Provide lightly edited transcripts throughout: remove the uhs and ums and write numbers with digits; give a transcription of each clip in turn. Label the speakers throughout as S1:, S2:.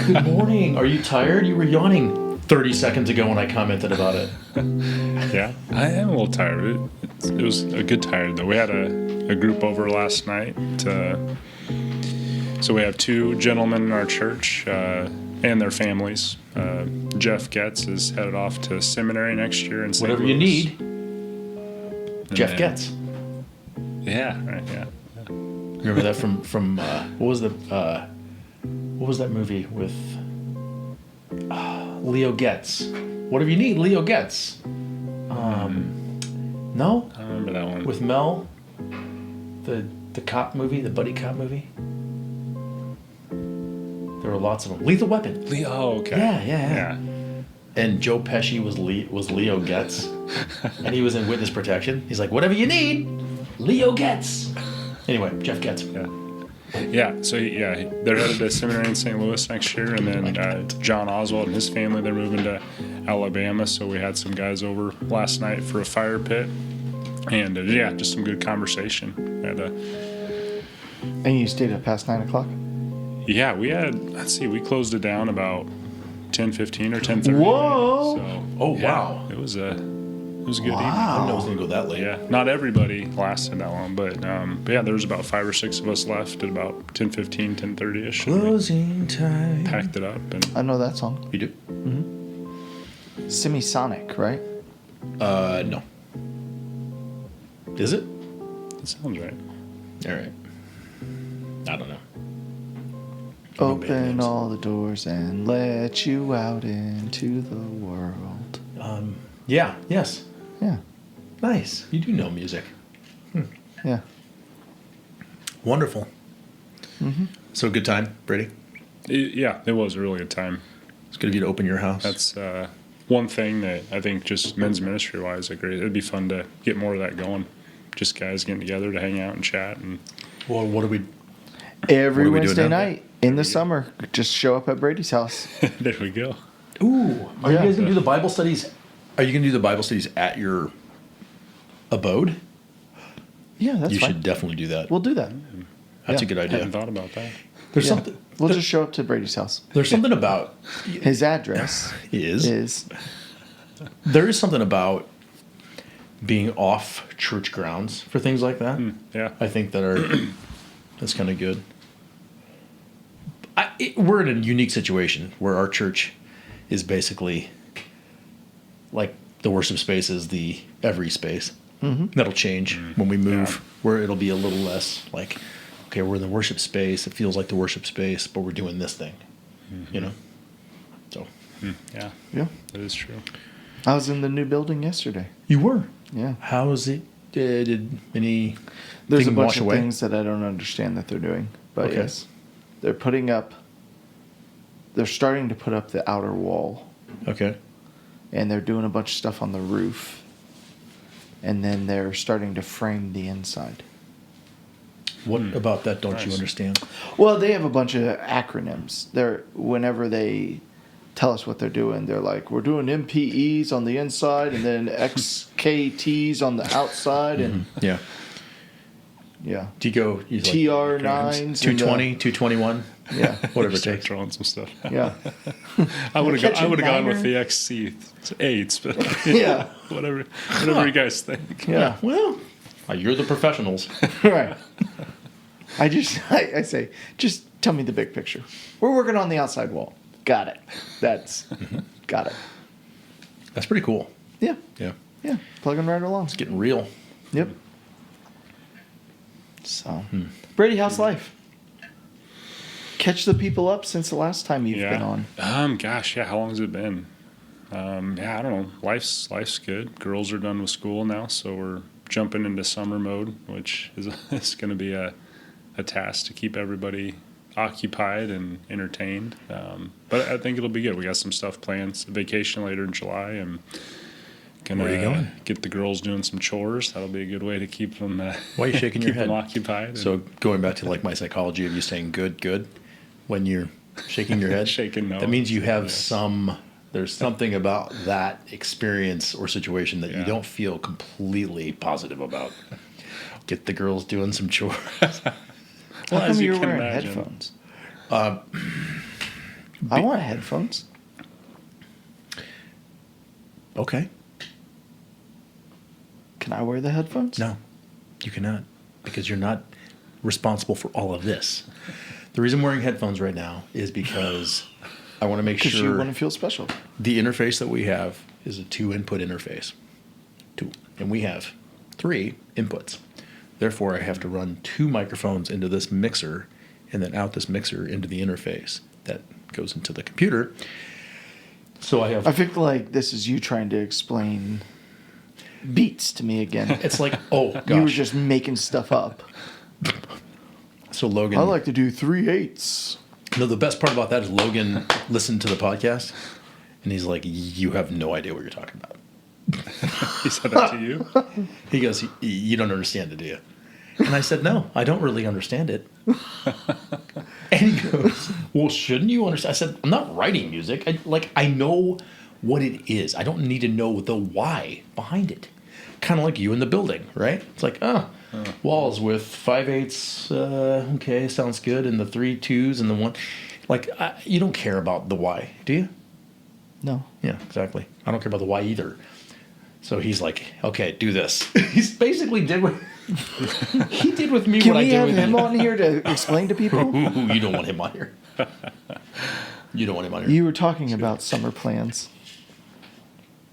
S1: Good morning. Are you tired? You were yawning 30 seconds ago when I commented about it.
S2: Yeah, I am a little tired. It was a good tired, though. We had a group over last night. So we have two gentlemen in our church and their families. Jeff Getz is headed off to seminary next year in St.
S1: Whatever
S2: Louis.
S1: you need, Jeff Getz.
S2: Yeah, right, yeah.
S1: Remember that from what was that movie with Leo Getz? Whatever you need, Leo Getz. No?
S2: I remember that one.
S1: With Mel, the cop movie, the buddy cop movie. There were lots of them. Lethal Weapon.
S2: Oh, okay.
S1: Yeah. And Joe Pesci was Leo Getz, and he was in witness protection. He's like, whatever you need, Leo Getz. Anyway, Jeff Getz.
S2: Yeah, so they're headed to seminary in St. Louis next year, and then John Oswald and his family, they're moving to Alabama, so we had some guys over last night for a fire pit, and just some good conversation.
S3: And you stayed up past 9 o'clock?
S2: Yeah, we closed it down about 10:15 or 10:30.
S3: Whoa!
S2: So,
S1: Wow.
S2: It was a good evening.
S1: I didn't know it was going to go that late.
S2: Yeah, not everybody lasted that long, but there was about 5 or 6 of us left at about 10:15, 10:30ish.
S1: Closing time.
S2: Packed it up. And
S3: I know that song.
S1: You do?
S3: Semisonic, right?
S1: No. Is it?
S2: that sounds right.
S1: All right. I don't know.
S3: Open all the doors and let you out into the world.
S1: Yeah. Yes.
S3: Yeah.
S1: Nice. You do know music.
S3: Yeah.
S1: Wonderful. So good time, Brady.
S2: It was a really good time.
S1: It's good of you to open your house.
S2: That's one thing that I think just men's ministry wise, it'd be fun to get more of that going. Just guys getting together to hang out and chat. And
S1: Well, what do we?
S3: Every
S1: What are we doing
S3: Wednesday
S1: now?
S3: night in the summer, just show up at Brady's house.
S2: there we go.
S1: Ooh, are
S3: Yeah.
S1: you guys gonna do the Bible studies? Are you gonna do the Bible studies at your abode?
S3: Yeah, that's
S1: You
S3: fine.
S1: should definitely do that.
S3: We'll do that.
S1: That's a
S3: yeah.
S1: good
S2: I
S1: idea.
S2: hadn't thought about that.
S1: There's
S3: Yeah.
S1: something.
S3: We'll just show up to Brady's house.
S1: There's something about
S3: His address is
S1: there is something about being off church grounds for things like that.
S2: Yeah.
S1: I think that's kind of good. We're in a unique situation where our church is basically like the worship space is the every space. That'll change when we move, where it'll be a little less like, okay, we're in the worship space. It feels like the worship space, but we're doing this thing, So
S2: Yeah,
S3: Yeah.
S2: that is true.
S3: I was in the new building yesterday.
S1: you were.
S3: Yeah.
S1: How is it? Did any?
S3: There's a
S1: thing
S3: bunch
S1: wash
S3: of
S1: away?
S3: things that I don't understand that they're doing. But
S1: Okay.
S3: yes. They're starting to put up the outer wall.
S1: Okay.
S3: And they're doing a bunch of stuff on the roof. And then they're starting to frame the inside.
S1: What about that don't you
S2: Nice.
S1: understand?
S3: Well, they have a bunch of acronyms. Whenever they tell us what they're doing, they're like, we're doing MPEs on the inside and then XKTs on the outside. And
S1: Yeah.
S3: yeah.
S1: Tico, he's like,
S3: TR9s.
S1: 220, 221,
S3: yeah.
S1: whatever it
S2: Start
S1: takes.
S2: throwing some stuff.
S3: Yeah.
S2: I would
S3: Catch a
S2: have gone with
S3: niner.
S2: the XC8s, but
S3: Yeah.
S2: whatever you guys think.
S3: Yeah.
S1: Well, you're the professionals.
S3: Right. I say, just tell me the big picture. We're working on the outside wall. Got it. Got it.
S1: That's pretty cool.
S3: Yeah.
S1: Yeah.
S3: Yeah. Plugging right along.
S1: It's getting real.
S3: Yep. So, Brady, how's life? Catch the people up since the last time you've been on.
S2: Gosh, yeah. How long has it been? I don't know. Life's good. Girls are done with school now, so we're jumping into summer mode, which is going to be a task to keep everybody occupied and entertained. But I think it'll be good. We got some stuff planned. It's a vacation later in July, and gonna
S1: Where are you going?
S2: get the girls doing some chores. That'll be a good way to keep them.
S1: Why are you shaking your
S2: keep them
S1: head?
S2: occupied.
S1: So going back to like my psychology of you saying good, when you're shaking your head,
S2: Shaking no.
S1: that means you have
S2: Yes.
S1: there's something about that experience or situation that you
S2: Yeah.
S1: don't feel completely positive about. Get the girls doing some chores.
S3: How come
S2: as you
S3: you're
S2: can
S3: wearing
S2: imagine.
S3: headphones? I want headphones.
S1: Okay.
S3: Can I wear the headphones?
S1: No, you cannot, because you're not responsible for all of this. The reason I'm wearing headphones right now is because I want to make
S3: Because you
S1: sure
S3: want to feel special.
S1: the interface that we have is a 2-input interface. 2. And we have 3 inputs. Therefore, I have to run 2 microphones into this mixer and then out this mixer into the interface that goes into the computer. So I have...
S3: I feel like this is you trying to explain beats to me again.
S1: It's like, oh, gosh.
S3: You were just making stuff up.
S1: So Logan...
S3: I like to do 3/8.
S1: No, the best part about that is Logan listened to the podcast, and he's like, you have no idea what you're talking about.
S2: He said that to you?
S1: He goes, you don't understand it, do you? And I said, no, I don't really understand it. And he goes, well, shouldn't you understand? I said, I'm not writing music. I know what it is. I don't need to know the why behind it. Kind of like you in the building, right? It's like, walls with 5/8, okay, sounds good, and the 3 2s and the 1. Like, you don't care about the why, do you?
S3: No.
S1: Yeah, exactly. I don't care about the why either. So he's like, okay, do this. He's basically did what he did with me.
S3: Can
S1: what
S3: we
S1: I did
S3: have
S1: with
S3: him
S1: you.
S3: on here to explain to people?
S1: Ooh, you don't want him on here. You don't want him on here.
S3: You were talking about summer plans.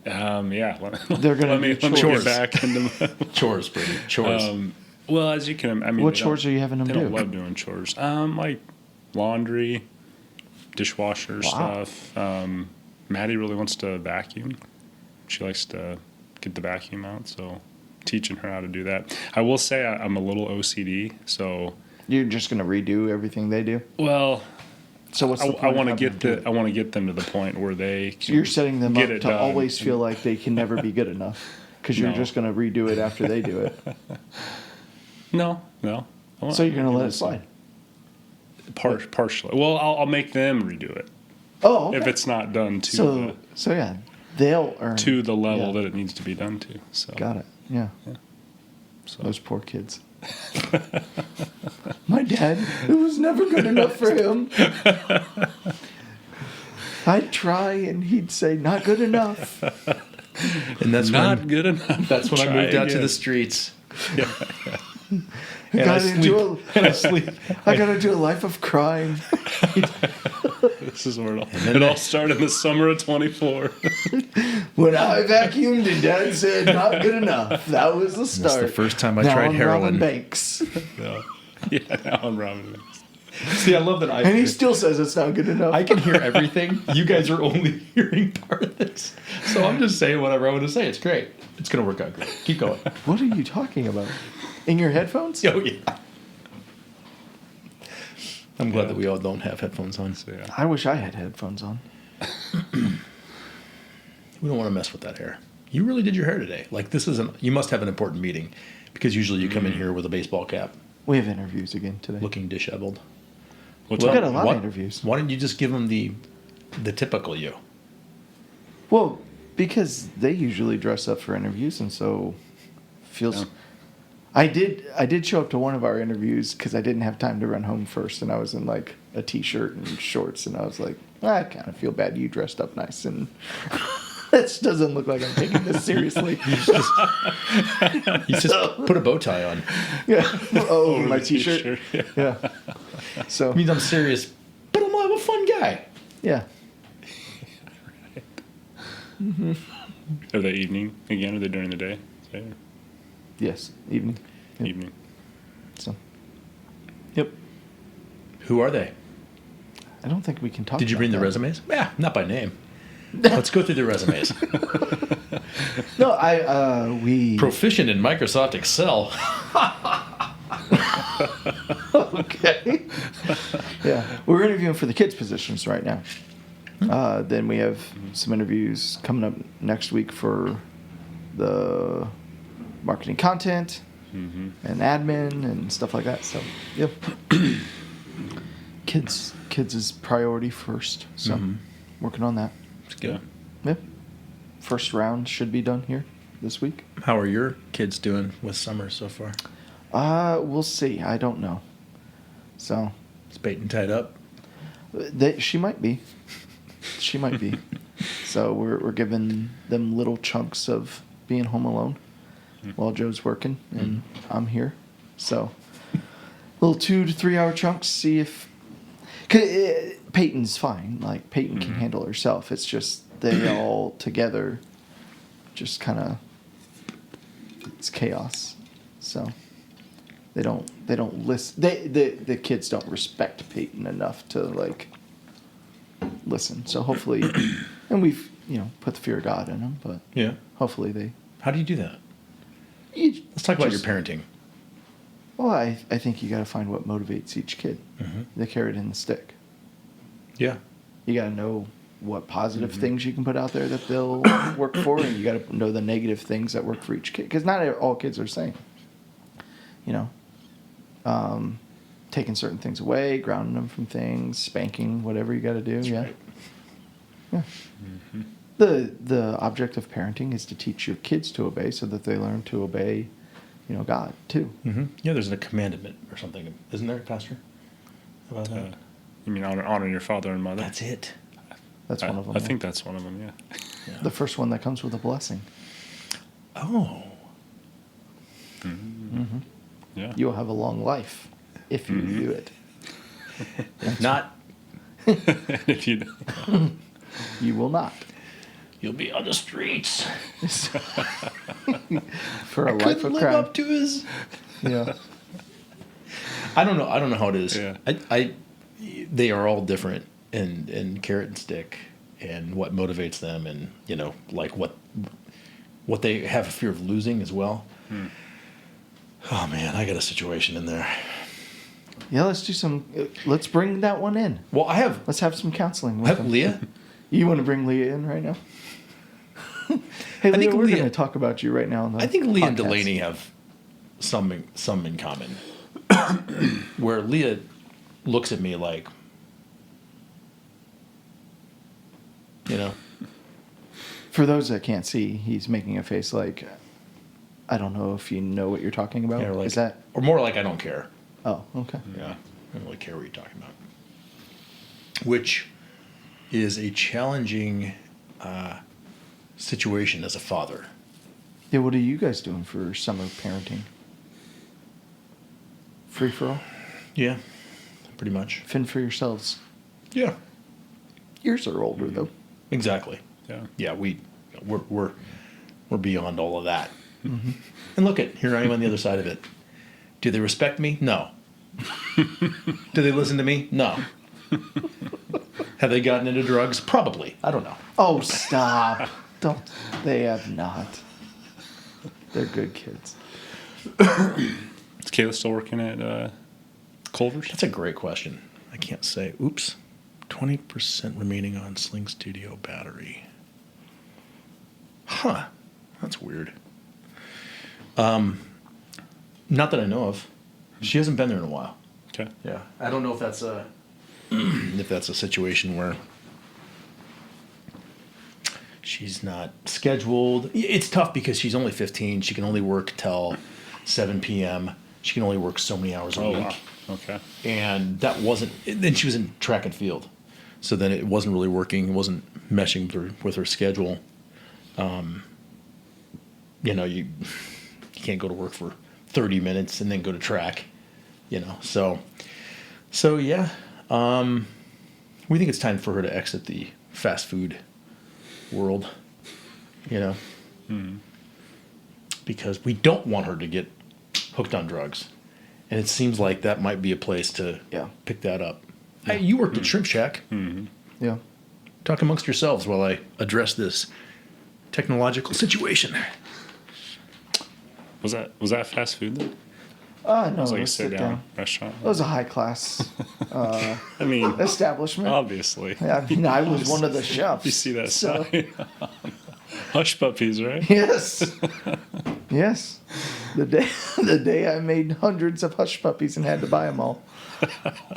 S2: Yeah.
S3: They're gonna
S2: let me
S3: do
S2: get
S1: chores.
S2: back into
S1: Chores, Brady. Chores.
S2: well, as you can, I mean,
S3: What
S2: they
S3: chores
S2: don't-
S3: are you having them
S2: They
S3: do?
S2: don't love doing chores. Like laundry, dishwasher
S3: Wow.
S2: stuff. Maddie really wants to vacuum. She likes to get the vacuum out, so teaching her how to do that. I will say I'm a little OCD, so
S3: You're just going to redo everything they do?
S2: well,
S3: So what's the point
S2: I
S3: of
S2: want to
S3: having
S2: get
S3: them do it?
S2: I want to get them to the point where they can
S3: So you're setting them
S2: get
S3: up
S2: it
S3: to
S2: done.
S3: always feel like they can never be good enough because you're
S2: No.
S3: just going to redo it after they do it.
S2: No. I want-
S3: So you're going to let it slide.
S2: Partially. Well, I'll make them redo it
S3: Oh, okay.
S2: if it's not done to
S3: so yeah, they'll earn
S2: to the level
S3: yeah.
S2: that it needs to be done to. So
S3: Got it. Yeah.
S2: So.
S3: Those poor kids. My dad, it was never good enough for him. I'd try and he'd say, not good enough.
S1: And that's
S2: not
S1: when
S2: good enough.
S1: that's when I
S2: Try
S1: moved out to
S2: again.
S1: the streets.
S3: I
S1: And I sleep.
S3: I got into a life of crime.
S2: This is where
S1: then
S2: it all started in the summer of 24.
S3: When I vacuumed and Dad said, not good enough. That was the start.
S1: That's the first time I
S3: Now
S1: tried
S3: I'm
S1: heroin.
S3: robbing banks.
S2: No. Yeah, now I'm robbing.
S1: See, I love that
S3: And he still says it's not good enough.
S1: I can hear everything. You guys are only hearing part of this. So I'm just saying whatever I want to say. It's great. It's going to work out great. Keep going.
S3: What are you talking about? In your headphones?
S1: Oh, yeah. I'm glad that we all don't have headphones on.
S2: So, yeah.
S3: I wish I had headphones on.
S1: We don't want to mess with that hair. You really did your hair today. Like, this isn't, you must have an important meeting because usually you come in here with a baseball cap
S3: We have interviews again today.
S1: looking disheveled.
S2: We'll
S3: We
S2: talk-
S3: got a lot
S1: What-
S3: of interviews.
S1: Why don't you just give them the typical you?
S3: Well, because they usually dress up for interviews, and so feels.
S2: Yeah.
S3: I did show up to one of our interviews because I didn't have time to run home first, and I was in like a t-shirt and shorts, and I was like, I kind of feel bad. You dressed up nice, and this doesn't look like I'm taking this seriously.
S1: You just put a bow tie on.
S3: Yeah. Oh, my
S2: the
S3: t-shirt.
S2: Yeah.
S3: Yeah. So
S1: It means I'm serious, but I'm a fun guy.
S3: yeah.
S2: Are they evening again? Are they during the day? Today?
S3: Yes. Evening. Yep.
S2: Evening.
S3: So
S1: Yep. Who are they?
S3: I don't think we can talk.
S1: Did you
S3: about
S1: bring the
S3: that.
S1: resumes? Yeah, not by name. Let's go through the resumes.
S3: No, we.
S1: Proficient in Microsoft Excel.
S3: Okay. Yeah, we're interviewing for the kids' positions right now. Then we have some interviews coming up next week for the marketing content and admin and stuff like that. So, yep. Kids is priority first. So, working on that.
S1: It's good.
S3: Yep. First round should be done here this week.
S1: How are your kids doing with summer so far?
S3: We'll see. I don't know. So,
S1: Is Peyton tied up?
S3: she might be. She might be. So we're giving them little chunks of being home alone while Joe's working and I'm here. So little 2 to 3 hour chunks. See if Peyton's fine. Like Peyton can handle herself. It's just they all together, just kind of it's chaos. So they don't listen. The kids don't respect Peyton enough to like listen. So hopefully, and we've put the fear of God in them, but
S1: Yeah.
S3: hopefully they.
S1: How do you do that?
S3: You
S1: Let's talk about your
S3: just-
S1: parenting.
S3: Well, I think you got to find what motivates each kid.
S1: Mhm.
S3: The carrot and the stick.
S1: Yeah.
S3: You got to know what positive things you can put out there that they'll work for, and you got to know the negative things that work for each kid. Because not all kids are the same. Taking certain things away, grounding them from things, spanking, whatever you got to do.
S1: That's
S3: yeah.
S1: right.
S3: Yeah. The object of parenting is to teach your kids to obey, so that they learn to obey, God too.
S1: Mm-hmm. Yeah, there's a commandment or something, isn't there, Pastor? About that?
S2: You mean honor your father and mother?
S1: That's it.
S3: That's one of them.
S2: I
S3: yeah.
S2: think that's one of them. Yeah.
S1: Yeah.
S3: The first one that comes with a blessing.
S1: Oh.
S3: Mm-hmm.
S2: Yeah.
S3: You'll have a long life if you do it.
S1: If not,
S2: If you don't.
S3: You will not.
S1: you'll be on the streets.
S3: For a life
S1: Couldn't
S3: of
S1: live
S3: crime.
S1: up to his.
S3: Yeah.
S1: I don't know. I don't know how it is.
S2: Yeah.
S1: They are all different in carrot and stick, and what motivates them, and like what they have a fear of losing as well. Oh man, I got a situation in there.
S3: Yeah, let's bring that one in.
S1: Well,
S3: Let's have some counseling with them.
S1: Leah.
S3: You want to bring Leah in right now? Hey,
S1: I
S3: Leah,
S1: think
S3: we're
S1: Leah-
S3: going to talk about you right now. On the
S1: I think Leah and
S3: podcast.
S1: Delaney have some in common. Where Leah looks at me like,
S3: For those that can't see, he's making a face like, I don't know if you know what you're talking about.
S1: yeah, or like,
S3: Is that?
S1: or more like I don't care.
S3: Oh, okay.
S1: Yeah, I don't really care what you're talking about. Which is a challenging situation as a father.
S3: Yeah, what are you guys doing for summer parenting? Free for all?
S1: Yeah, pretty much.
S3: Fend for yourselves.
S1: Yeah,
S3: Yours are older though.
S1: exactly.
S2: Yeah.
S1: Yeah, we're beyond all of that. And look here I am on the other side of it. Do they respect me? No. Do they listen to me? No. Have they gotten into drugs? Probably. I don't know.
S3: Oh, stop. Don't. They have not. They're good kids.
S2: Is Kayla still working at Culver's?
S1: That's a great question. I can't say. Oops. 20% remaining on Sling Studio battery. Huh. That's weird. Not that I know of. She hasn't been there in a while.
S2: Okay.
S1: Yeah. I don't know if that's a if that's a situation where she's not scheduled. It's tough because she's only 15. She can only work till 7 p.m. She can only work so many hours a
S2: Oh,
S1: week.
S2: wow. Okay.
S1: And that wasn't. Then she was in track and field, so then it wasn't really working. It wasn't meshing with her schedule. You can't go to work for 30 minutes and then go to track. So yeah. We think it's time for her to exit the fast food world. Because we don't want her to get hooked on drugs. And it seems like that might be a place to pick that up. Hey, you worked at Shrimp Shack.
S3: Yeah.
S1: Talk amongst yourselves while I address this technological situation.
S2: Was that fast food then?
S3: No,
S2: It was like a
S3: let's sit
S2: sit
S3: down.
S2: down restaurant.
S3: It was a high class
S2: I mean,
S3: establishment.
S2: obviously.
S3: I mean, I was one of the chefs.
S2: You see that
S3: so-
S2: sign? Hush puppies, right?
S3: Yes. Yes. The day I made hundreds of hush puppies and had to buy them all.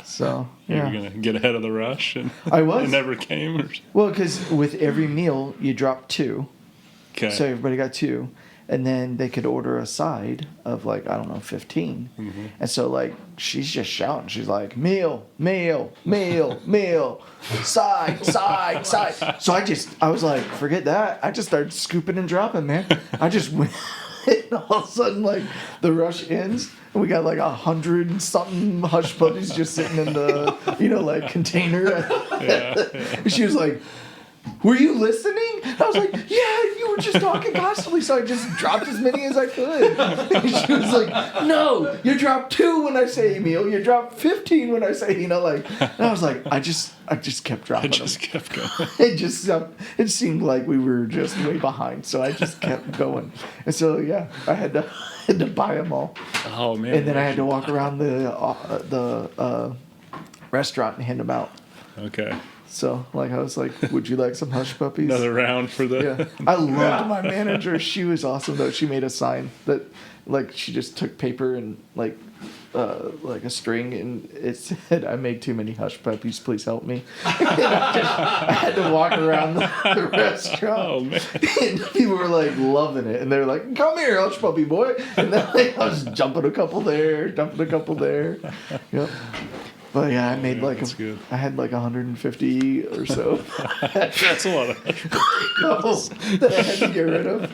S3: So,
S2: You were
S3: yeah.
S2: gonna get ahead of the rush, and
S3: I was.
S2: it never came.
S3: Well, because with every meal, you drop two.
S2: Okay.
S3: So everybody got two. and then they could order a side of like, I don't know, 15. And so like she's just shouting. She's like, meal, meal, meal, meal, side, side, side. So I was like, forget that. I just started scooping and dropping, man. I just went, and all of a sudden like the rush ends. And we got like 100 and something hush puppies just sitting in the, like container. And she was like, were you listening? I was like, yeah, you were just talking constantly, so I just dropped as many as I could. And she was like, no, you drop 2 when I say meal, you drop 15 when I say, and I was like, I just kept dropping them.
S2: Kept going.
S3: It seemed like we were just way behind, so I just kept going. And so, yeah, I had to buy them all.
S2: Oh, man.
S3: And then I had to walk around the restaurant and hand them out.
S2: Okay.
S3: So, like, I was like, would you like some hush puppies?
S2: Another round for the...
S3: Yeah. I loved my manager. She was awesome, though. She made a sign that, like, she just took paper and, like a string, and it said, I made too many hush puppies. Please help me. And I had to walk around the restaurant.
S2: Oh, man.
S3: And people were, like, loving it. And they were like, come here, hush puppy boy. And then, like, I was jumping a couple there, dumping a couple there. Yep. But yeah, I made I had like 150 or so.
S2: That's a lot of
S3: that I had to get rid of.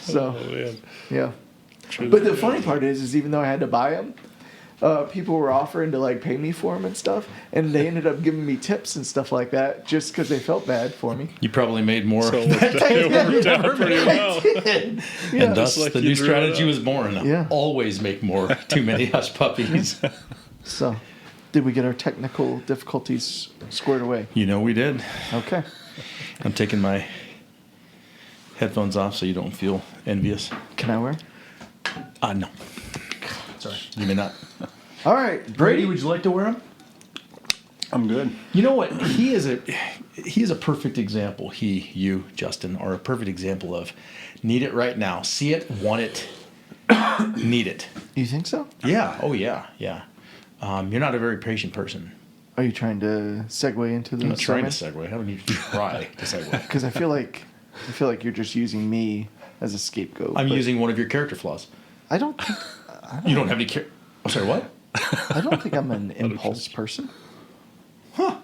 S3: So,
S2: man.
S3: Yeah. But the funny part is even though I had to buy them, people were offering to like pay me for them and stuff, and they ended up giving me tips and stuff like that just because they felt bad for me.
S1: You probably made more.
S2: So it worked out pretty well.
S3: Yeah.
S1: And thus
S2: like
S1: the
S2: you
S1: new
S2: drew it
S1: strategy
S2: up.
S1: was born.
S3: Yeah.
S1: Always make more. Too many hush puppies.
S3: So, did we get our technical difficulties squared away?
S1: We did.
S3: Okay.
S1: I'm taking my headphones off so you don't feel envious.
S3: Can I wear?
S1: No. Sorry. You may not.
S3: All right,
S1: Brady, would you like to wear them?
S2: I'm good.
S1: You know what? He is a perfect example. You, Justin, are a perfect example of need it right now. See it, want it, need it.
S3: You think so?
S1: Yeah. Oh, yeah. Yeah. You're not a very patient person.
S3: Are you trying to segue into the
S1: I'm not trying to
S3: sermon?
S1: segue. I don't need to try to segue.
S3: Because I feel like you're just using me as a scapegoat.
S1: I'm
S3: but
S1: using one of your character flaws.
S3: I don't think.
S1: You don't have any I'm sorry, what?
S3: I don't think I'm an impulse person.
S1: Huh.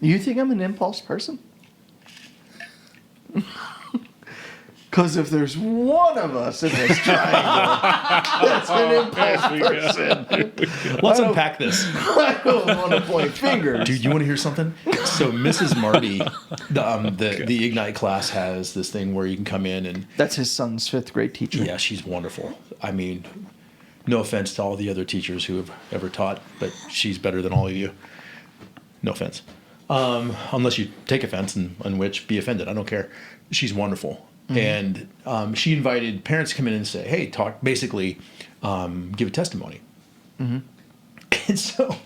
S3: You think I'm an impulse person? Because if there's one of us in this triangle, that's an impulse person.
S1: Let's unpack this.
S3: I don't want to point fingers.
S1: Dude, you want to hear something? So Mrs. Marty, the Ignite class has this thing where you can come in and...
S3: That's his son's 5th grade teacher.
S1: Yeah, she's wonderful. I mean, no offense to all the other teachers who have ever taught, but she's better than all of you. No offense. Unless you take offense, in which be offended. I don't care. She's wonderful. Mm-hmm. And she invited parents to come in and say, hey, basically give a testimony. Mm-hmm. And so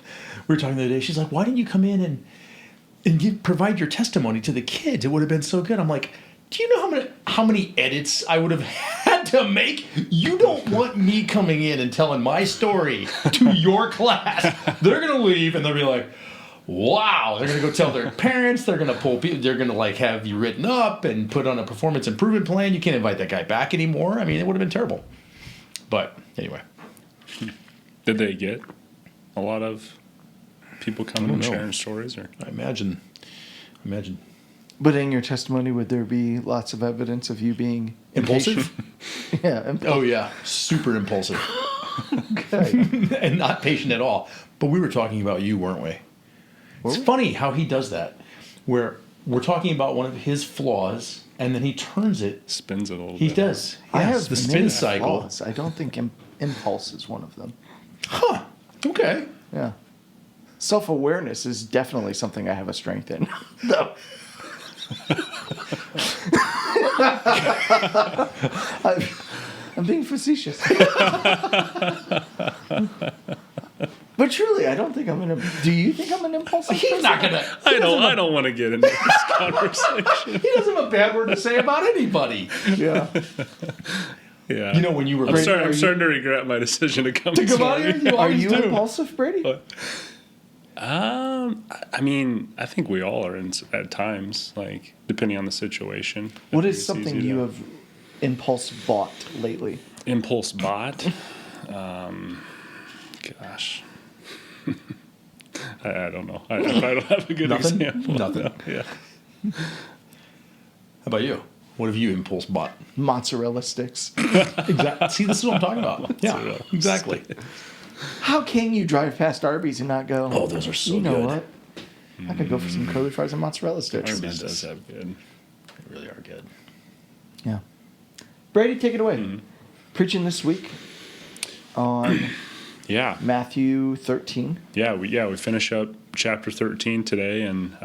S1: we were talking the other day. She's like, why didn't you come in and provide your testimony to the kids? It would have been so good. I'm like, do you know how many edits I would have had to make? You don't want me coming in and telling my story to your class. They're going to leave and they'll be like, wow. They're going to go tell their parents. They're going to pull people. They're going to like have you written up and put on a performance improvement plan. You can't invite that guy back anymore. I mean, it would have been terrible. But anyway.
S2: Did they get a lot of people coming and sharing stories? Or
S1: I imagine.
S3: But in your testimony, would there be lots of evidence of you being
S1: Impulsive?
S3: Yeah.
S1: Oh, yeah. Super impulsive.
S3: Okay.
S1: And not patient at all. But we were talking about you, weren't we? It's funny how he does that, where we're talking about one of his flaws, and then he turns it.
S2: Spins it a little
S1: He
S2: bit.
S1: does.
S3: I
S1: Yes,
S3: have
S1: the
S3: many
S1: spin cycle.
S3: flaws. I don't think impulse is one of them.
S1: Huh. Okay.
S3: Yeah. Self-awareness is definitely something I have a strength in. No. I'm being facetious. But truly, I don't think I'm an. Do you think I'm an impulsive person?
S1: He's not gonna.
S2: I don't want to get into this conversation.
S1: He doesn't have a bad word to say about anybody.
S3: Yeah.
S2: Yeah.
S1: You know when you were.
S2: I'm starting to regret my decision to come
S1: out here. You
S3: Are
S1: always
S3: you
S1: do.
S3: impulsive, Brady?
S2: I mean, I think we all are at times, like depending on the situation.
S3: What
S2: I
S3: is
S2: think it's
S3: something
S2: easy
S3: you
S2: to-
S3: have impulse bought lately?
S2: Impulse bought? Gosh. I don't know. I don't have a good
S1: Nothing?
S2: example.
S1: Nothing.
S2: No, yeah.
S1: How about you? What have you impulse bought?
S3: Mozzarella sticks.
S1: Exactly. See, this is what I'm talking about. Yeah,
S2: Mozzarella
S1: exactly.
S3: How can you drive past Arby's and not go?
S1: Oh, those are so
S3: You know
S1: good.
S3: what? I could go for some curly fries and mozzarella sticks.
S2: Arby's does have good.
S1: They really are good.
S3: Yeah. Brady, take it away.
S2: Mm-hmm.
S3: Preaching this week on
S2: Yeah.
S3: Matthew 13.
S2: We finish up chapter 13 today, and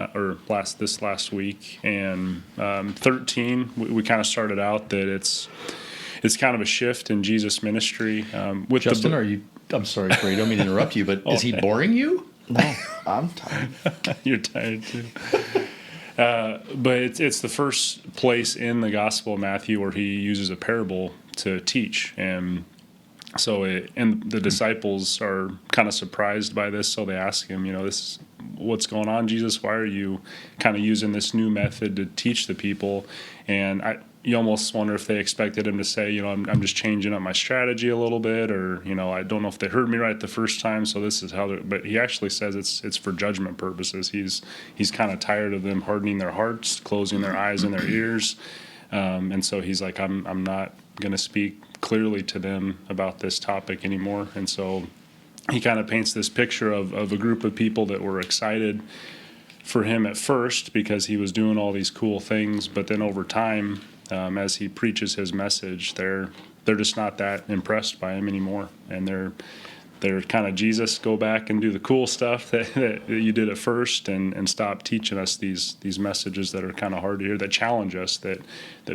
S2: this last week, and 13 we kind of started out that it's kind of a shift in Jesus' ministry. With
S1: Justin, I'm sorry, Brady, I don't mean to interrupt you, but is he
S2: Okay.
S1: boring you?
S3: No, I'm tired.
S2: You're tired too. But it's the first place in the Gospel of Matthew where he uses a parable to teach, and so and the disciples are kind of surprised by this, so they ask him, this what's going on, Jesus? Why are you kind of using this new method to teach the people? And you almost wonder if they expected him to say, I'm just changing up my strategy a little bit, or I don't know if they heard me right the first time, so this is how. But he actually says it's for judgment purposes. He's kind of tired of them hardening their hearts, closing their eyes and their ears, and so he's like, I'm not going to speak clearly to them about this topic anymore. And so he kind of paints this picture of a group of people that were excited for him at first because he was doing all these cool things, but then over time, as he preaches his message, they're just not that impressed by him anymore, and they're kind of, Jesus, go back and do the cool stuff that you did at first, and stop teaching us these messages that are kind of hard to hear, that challenge us, that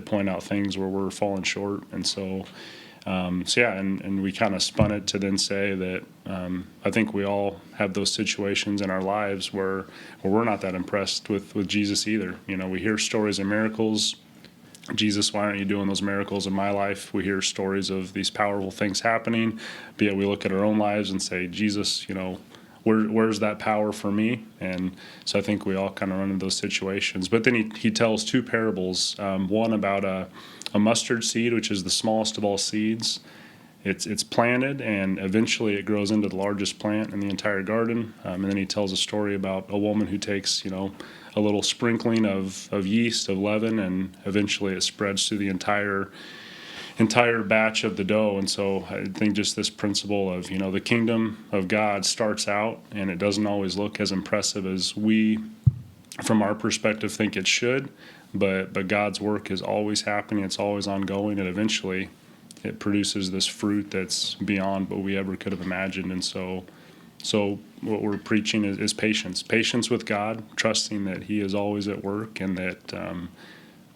S2: point out things where we're falling short. And so and we kind of spun it to then say that I think we all have those situations in our lives where we're not that impressed with Jesus either. We hear stories of miracles. Jesus, why aren't you doing those miracles in my life? We hear stories of these powerful things happening, but yet we look at our own lives and say, Jesus, where's that power for me? And so I think we all kind of run into those situations. But then he tells two parables, one about a mustard seed, which is the smallest of all seeds. It's planted, and eventually it grows into the largest plant in the entire garden. And then he tells a story about a woman who takes, a little sprinkling of yeast, of leaven, and eventually it spreads through the entire batch of the dough. And so I think just this principle of, the kingdom of God starts out, and it doesn't always look as impressive as we, from our perspective, think it should, but God's work is always happening, it's always ongoing, and eventually it produces this fruit that's beyond what we ever could have imagined. And so what we're preaching is patience with God, trusting that He is always at work, and that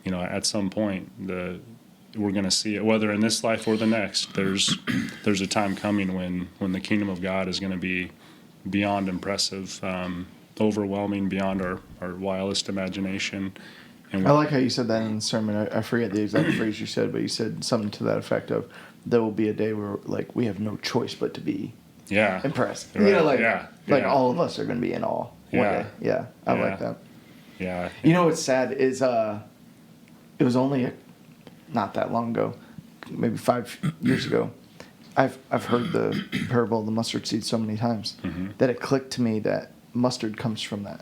S2: at some point we're going to see it, whether in this life or the next. There's a time coming when the kingdom of God is going to be beyond impressive, overwhelming, beyond our wildest imagination. And
S3: I like how you said that in the sermon. I forget the exact phrase you said, but you said something to that effect of, there will be a day where we have no choice but to be impressed.
S2: Right.
S3: All of us are going to be in awe one day. Yeah, I like that.
S2: Yeah.
S3: What's sad is it was only not that long ago, maybe 5 years ago. I've heard the parable of the mustard seed so many times that it clicked to me that mustard comes from that,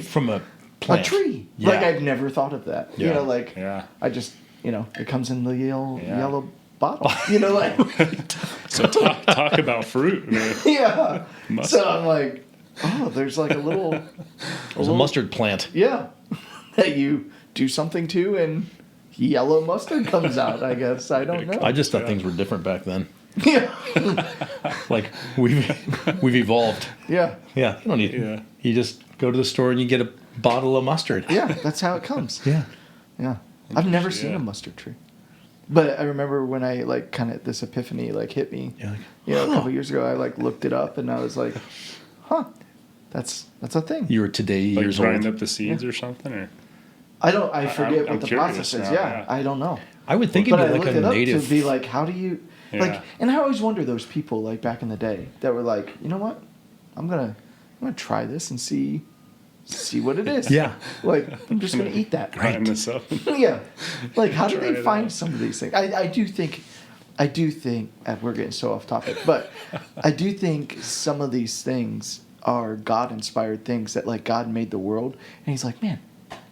S1: From a plant.
S3: a tree.
S1: Yeah.
S3: I've never thought of that.
S1: Yeah.
S3: I just it comes in the yellow bottle.
S2: So talk about fruit, man.
S3: Yeah.
S2: Mustard.
S3: So I'm like, there's like a little.
S1: There's a mustard plant.
S3: Yeah, that you do something to, and yellow mustard comes out. I guess I don't know.
S1: I just thought things were different back then.
S3: Yeah.
S1: Like we've evolved.
S3: Yeah.
S1: Yeah, you don't need.
S2: Yeah.
S1: You just go to the store and you get a bottle of mustard.
S3: Yeah, that's how it comes.
S1: Yeah.
S3: Yeah. I've never seen
S2: Yeah.
S3: a mustard tree. But I remember when I kind of this epiphany hit me.
S1: Yeah,
S3: A couple years ago, I looked it up and I was like, that's a thing.
S1: You were today years
S2: grind
S1: old.
S2: up the seeds or something, or
S3: I forget
S2: I'm
S3: what the
S2: curious
S3: process is.
S2: now, yeah.
S3: I don't know.
S1: I would think
S3: But
S1: it'd
S3: I
S1: be like
S3: looked
S1: a
S3: it up
S1: native.
S3: to be like, how do you
S2: Yeah.
S3: and I always wonder those people back in the day that were like, you know what, I'm gonna try this and see see what it is.
S1: Yeah.
S3: Like, I'm just going to eat that.
S2: Grind this up.
S3: Yeah. Like, how do
S2: Try
S3: they
S2: it
S3: find
S2: out.
S3: some of these things? I do think, and we're getting so off topic, but I do think some of these things are God-inspired things that, like, God made the world, and he's like, man,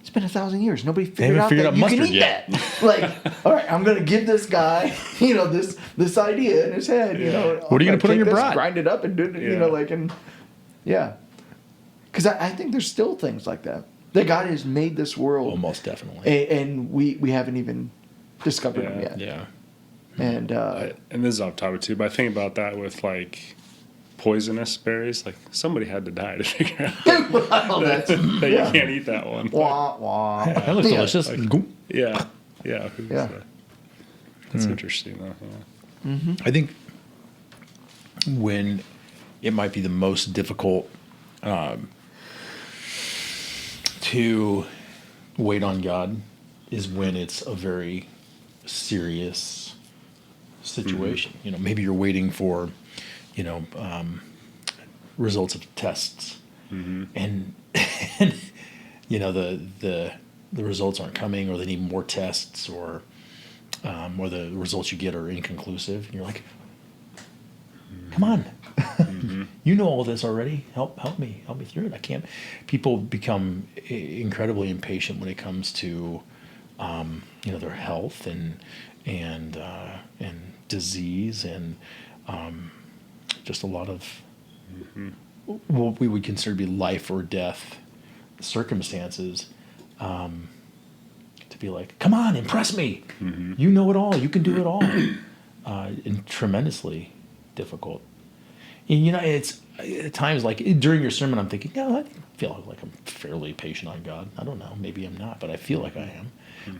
S3: it's been 1,000 years. Nobody figured out that you can eat that. Like, all right, I'm going to give this guy, this idea in his head,
S1: What are you gonna put on your brat?
S3: Grind it up and do it, yeah. Because I think there's still things like that. That God has made this world.
S1: Oh, most definitely.
S3: And we haven't even discovered them yet.
S1: Yeah.
S3: And
S2: And this is off topic too, but I think about that with like poisonous berries. Like somebody had to die to figure out
S3: well,
S2: that you can't eat that one.
S3: wah, wah.
S1: That looks delicious.
S2: Yeah.
S3: Yeah.
S2: That's interesting though. Yeah.
S1: I think when it might be the most difficult to wait on God is when it's a very serious situation. Maybe you're waiting for, results of tests, and the results aren't coming, or they need more tests, or the results you get are inconclusive. And you're like, come on. You know all this already. Help me through it. I can't. People become incredibly impatient when it comes to, their health and disease and just a lot of what we would consider to be life or death circumstances. To be like, come on, impress me. You know it all. You can do it all. And tremendously difficult. And, it's at times like during your sermon, I'm thinking, I feel like I'm fairly patient on God. I don't know. Maybe I'm not, but I feel like I am.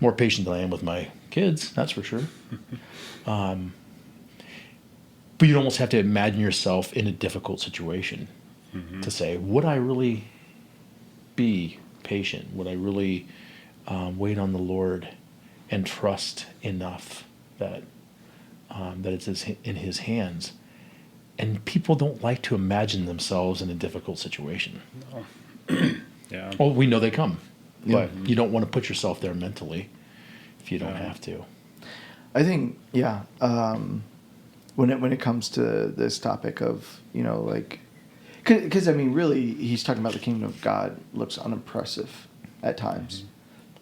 S1: More patient than I am with my kids, that's for sure. But you'd almost have to imagine yourself in a difficult situation to say, would I really be patient? Would I really wait on the Lord and trust enough that it's in His hands? And people don't like to imagine themselves in a difficult situation.
S2: Yeah.
S1: Oh, we know they come, but you don't want to put yourself there mentally if you don't have to.
S3: I think, when it comes to this topic of, because really, he's talking about the kingdom of God looks unimpressive at times,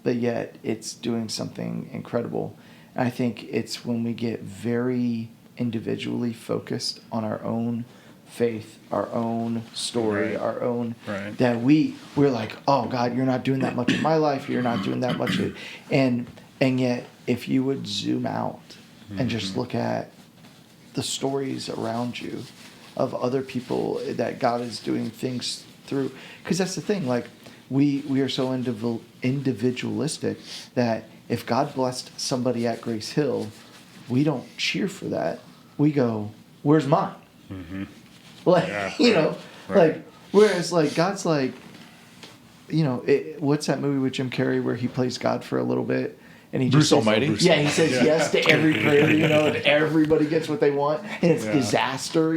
S3: but yet it's doing something incredible. And I think it's when we get very individually focused on our own faith, our own story, our own, that we're like, oh God, you're not doing that much in my life, you're not doing that much and yet if you would zoom out and just look at the stories around you of other people that God is doing things through, because that's the thing, like we are so individualistic that if God blessed somebody at GraceHill, we don't cheer for that. We go, where's mine? Like, like, whereas like God's like, what's that movie with Jim Carrey where he plays God for a little bit and he
S1: Bruce
S3: just
S1: Almighty?
S3: he says yes to every prayer, and everybody gets what they want, and it's disaster,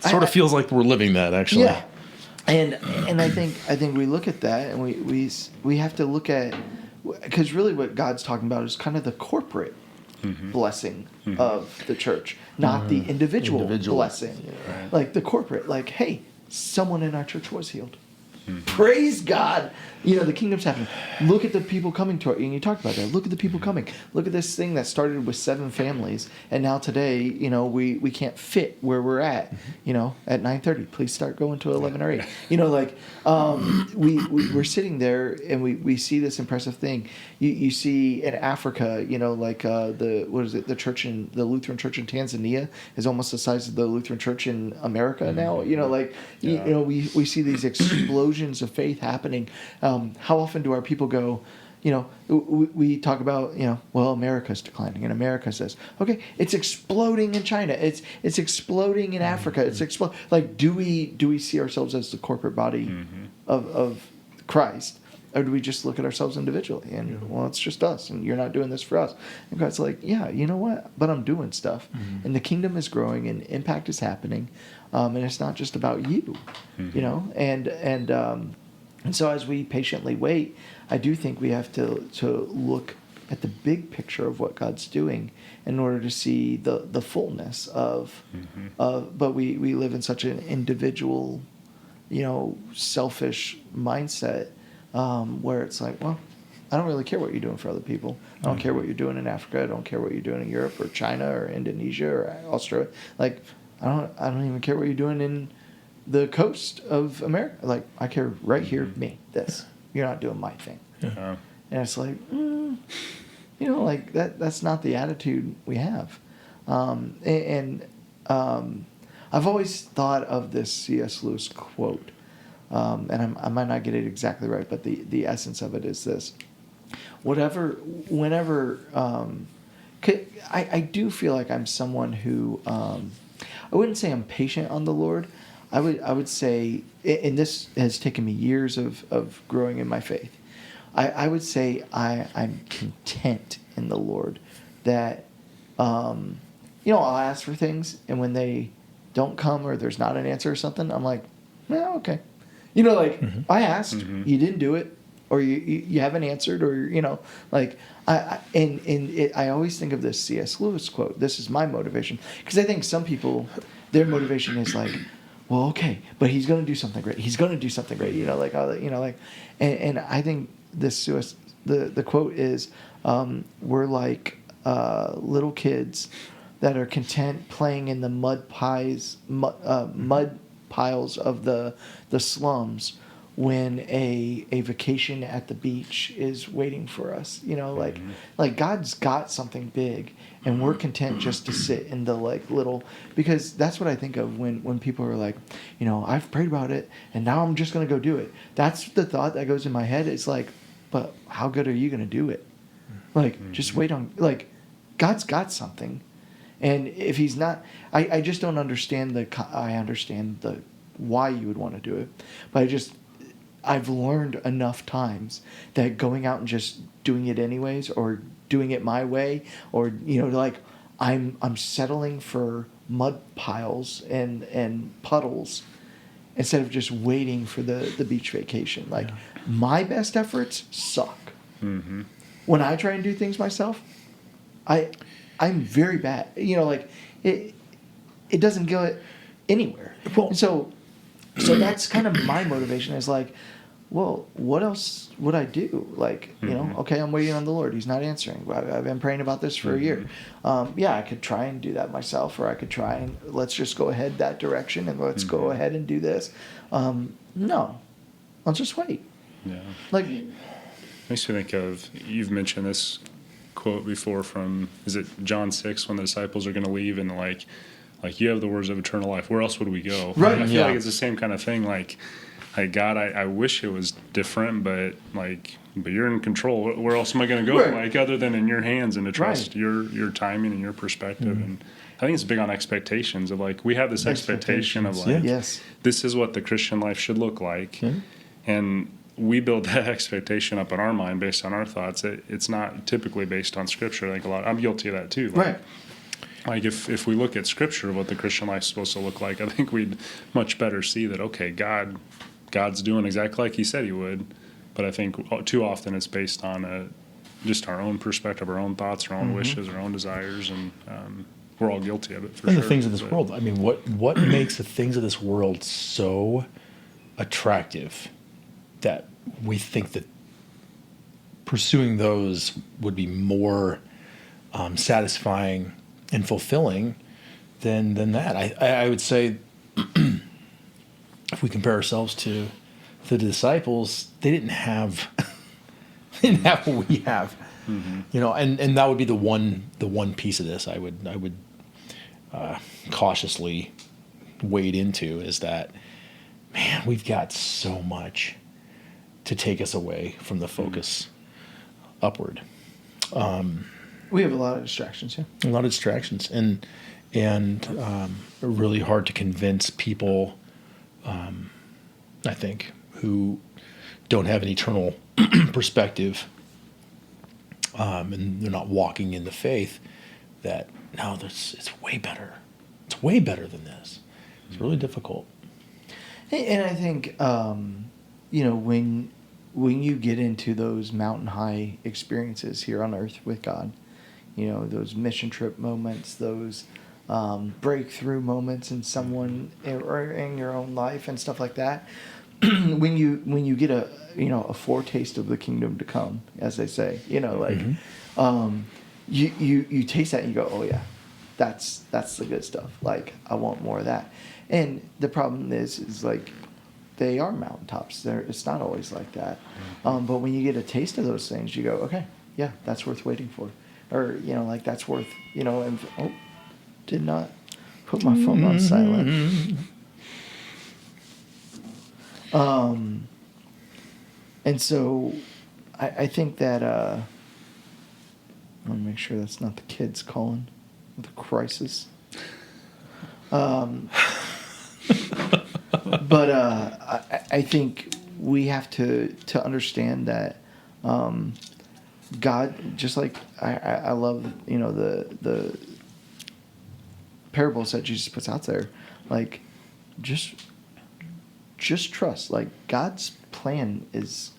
S1: Sort of feels like we're living that actually.
S3: Yeah. And I think we look at that and we have to look at, because really what God's talking about is kind of the corporate blessing of the church, not the individual blessing.
S1: Yeah, right.
S3: Like the corporate, like, hey, someone in our church was healed. Praise God. The kingdom's happening. Look at the people coming to it. And you talked about that. Look at the people coming. Look at this thing that started with 7 families. And now today, we can't fit where we're at, at 9:30. Please start going to 11 or 8. We're sitting there and we see this impressive thing. You see in Africa, the church the Lutheran church in Tanzania is almost the size of the Lutheran church in America now. We see these explosions of faith happening. How often do our people go, we talk about, America's declining, and America says, okay, it's exploding in China, it's exploding in Africa, like, do we see ourselves as the corporate body of Christ? Or do we just look at ourselves individually and, well, it's just us and you're not doing this for us? And God's like, yeah, you know what? But I'm doing stuff. And the kingdom is growing and impact is happening. And it's not just about you, you know? And so as we patiently wait, I do think we have to look at the big picture of what God's doing in order to see the fullness of, but we live in such an individual, you know, selfish mindset where it's like, well, I don't really care what you're doing for other people. I don't care what you're doing in Africa. I don't care what you're doing in Europe or China or Indonesia or Australia. Like, I don't even care what you're doing in the coast of America. Like, I care right here, me, this. You're not doing my thing.
S2: Yeah.
S3: And it's like, you know, like that's not the attitude we have. I've always thought of this C.S. Lewis quote, and I might not get it exactly right, but the essence of it is this. Whenever, I do feel like I'm someone who, I wouldn't say I'm patient on the Lord. I would say, and this has taken me years of growing in my faith. I would say I'm content in the Lord that, you know, I'll ask for things, and when they don't come or there's not an answer or something, I'm like, yeah, okay. You know, like, I asked, you didn't do it, or you haven't answered, or, you know, like, I always think of this C.S. Lewis quote. This is my motivation. Because I think some people, their motivation is like, well, okay, but he's going to do something great. He's going to do something great, you know, like, you know, like, and I think this the quote is, we're like little kids that are content playing in the mud piles of the slums when a vacation at the beach is waiting for us. You know, like God's got something big, and we're content just to sit in the like little, because that's what I think of when people are like, you know, I've prayed about it and now I'm just going to go do it. That's the thought that goes in my head. It's like, but how good are you going to do it? Like, just wait on, like, God's got something. And if he's not, I just don't understand I understand the why you would want to do it. But I've learned enough times that going out and just doing it anyways, or doing it my way, or, you know, like, I'm settling for mud piles and puddles instead of just waiting for the beach vacation. Like, my best efforts suck. When I try and do things myself, I'm very bad. You know, like, it doesn't go anywhere.
S1: Well,
S3: and so that's kind of my motivation, is like, well, what else would I do? Like, you know, okay, I'm waiting on the Lord. He's not answering. I've been praying about this for a year. Yeah, I could try and do that myself, or I could try and let's just go ahead that direction and let's go ahead and do this. No, I'll just wait.
S2: Yeah.
S3: Like,
S2: Makes me think of, you've mentioned this quote before from, is it John 6, when the disciples are going to leave and like you have the words of eternal life. Where else would we go?
S3: Right.
S2: I feel like it's the same kind of thing. Like God, I wish it was different, but you're in control. Where else am I going to go?
S3: Right.
S2: Like, other than in your hands, and to trust
S3: Right.
S2: your timing and your perspective. And I think it's big on expectations of, like, we have this expectation of, like,
S3: yes,
S2: this is what the Christian life should look like. And we build that expectation up in our mind based on our thoughts. It's not typically based on Scripture. I think I'm guilty of that too.
S3: right.
S2: Like, if we look at Scripture of what the Christian life is supposed to look like, I think we'd much better see that, okay, God's doing exactly like he said he would. But I think too often it's based on just our own perspective, our own thoughts, our own wishes, our own desires, and we're all guilty of it, for
S1: and
S2: sure.
S1: the things of this world. I mean, what makes the things of this world so attractive that we think that pursuing those would be more satisfying and fulfilling than that? I would say, if we compare ourselves to the disciples, they didn't have what we have. You know, and that would be the one piece of this I would cautiously wade into, is that, man, we've got so much to take us away from the focus upward.
S3: We have a lot of distractions, yeah.
S1: A lot of distractions, and really hard to convince people, I think, who don't have an eternal perspective, and they're not walking in the faith, that no, it's way better. It's way better than this. It's really difficult.
S3: And I think, when you get into those mountain high experiences here on earth with God, those mission trip moments, those breakthrough moments in someone or in your own life and stuff like that, when you get a foretaste of the kingdom to come, as they say, you taste that and you go, oh yeah, that's the good stuff. Like, I want more of that. And the problem is like, they are mountaintops. It's not always like that. But when you get a taste of those things, you go, okay, yeah, that's worth waiting for. Or, that's worth, and, did not put my phone on silent. And so I think that, I want to make sure that's not the kids calling with a crisis. But I think we have to understand that God, just like I love, the parables that Jesus puts out there, like just trust. Like, God's plan is